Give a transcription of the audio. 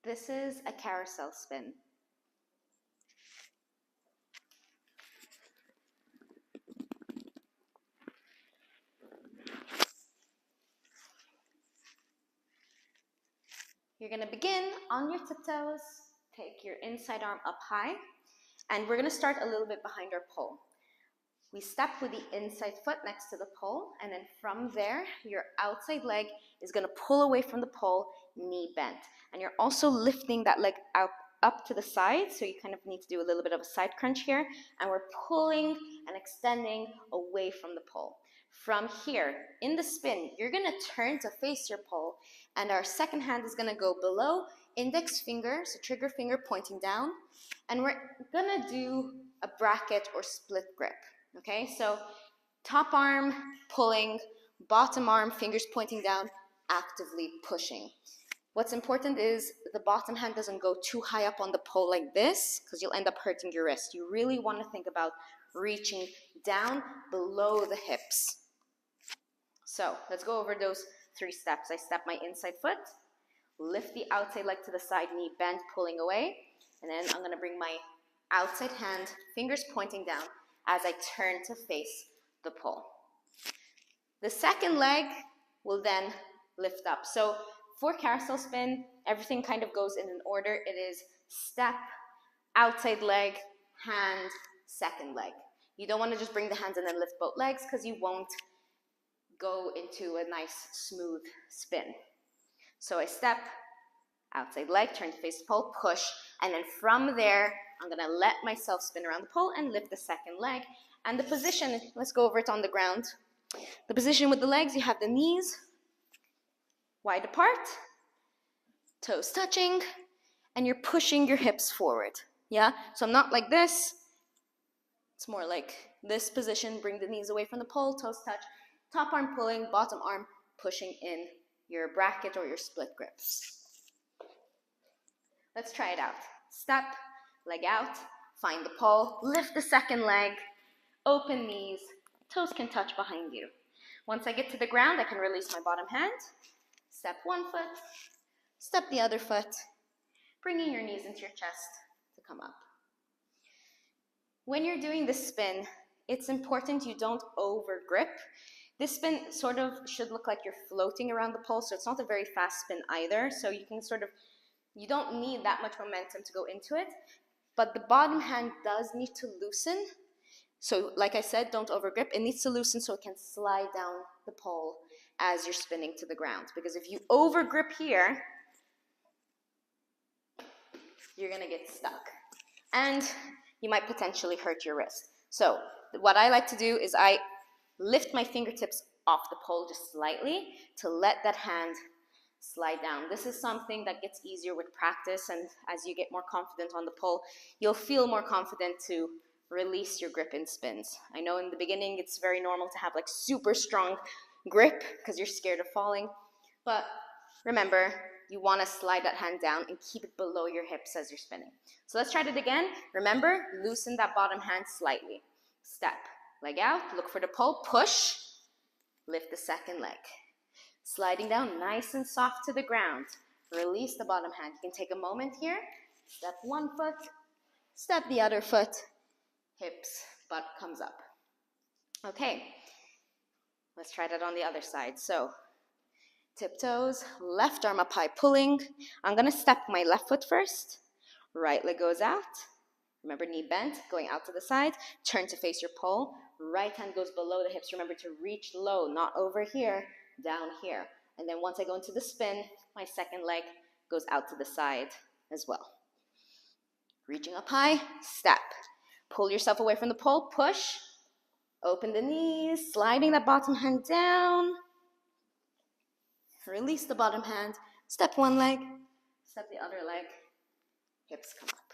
This is a carousel spin. You're going to begin on your tiptoes, take your inside arm up high, and we're going to start a little bit behind our pole. We step with the inside foot next to the pole, and then from there, your outside leg is going to pull away from the pole, knee bent. And you're also lifting that leg out up to the side, so you kind of need to do a little bit of a side crunch here, and we're pulling and extending away from the pole. From here, in the spin, you're going to turn to face your pole, and our second hand is going to go below, index finger, so trigger finger pointing down, and we're going to do a bracket or split grip. Okay, so top arm pulling, bottom arm, fingers pointing down, actively pushing. What's important is the bottom hand doesn't go too high up on the pole like this, because you'll end up hurting your wrist. You really want to think about reaching down below the hips. So let's go over those 3 steps. I step my inside foot, lift the outside leg to the side, knee bent, pulling away, and then I'm going to bring my outside hand, fingers pointing down, as I turn to face the pole. The second leg will then lift up. So for carousel spin, everything kind of goes in an order. It is step, outside leg, hand, second leg. You don't want to just bring the hands and then lift both legs, because you won't go into a nice smooth spin. So I step, outside leg, turn to face the pole, push, and then from there, I'm going to let myself spin around the pole and lift the second leg. And the position, let's go over it on the ground. The position with the legs, you have the knees wide apart, toes touching, and you're pushing your hips forward. Yeah? So I'm not like this. It's more like this position. Bring the knees away from the pole, toes touch, top arm pulling, bottom arm pushing in your bracket or your split grips. Let's try it out. Step, leg out, find the pole, lift the second leg, open knees, toes can touch behind you. Once I get to the ground, I can release my bottom hand, step one foot, step the other foot, bringing your knees into your chest to come up. When you're doing this spin, it's important you don't over grip. This spin sort of should look like you're floating around the pole, so it's not a very fast spin either, so you can you don't need that much momentum to go into it, but the bottom hand does need to loosen. So like I said, don't overgrip. It needs to loosen so it can slide down the pole as you're spinning to the ground. Because if you overgrip here, you're going to get stuck. And you might potentially hurt your wrist. So what I like to do is I lift my fingertips off the pole just slightly to let that hand slide down. This is something that gets easier with practice, and as you get more confident on the pole, you'll feel more confident to release your grip in spins. I know in the beginning it's very normal to have like super strong grip because you're scared of falling, but remember, you want to slide that hand down and keep it below your hips as you're spinning. So let's try it again. Remember, loosen that bottom hand slightly. Step, leg out, look for the pole, push, lift the second leg. Sliding down nice and soft to the ground. Release the bottom hand. You can take a moment here. Step one foot, step the other foot, hips, butt comes up. Okay, let's try that on the other side. So, tiptoes, left arm up high, pulling. I'm going to step my left foot first. Right leg goes out. Remember, knee bent, going out to the side. Turn to face your pole. Right hand goes below the hips. Remember to reach low, not over here, down here. And then once I go into the spin, my second leg goes out to the side as well. Reaching up high, step. Pull yourself away from the pole, push. Open the knees, sliding that bottom hand down. Release the bottom hand. Step one leg, step the other leg. Hips come up.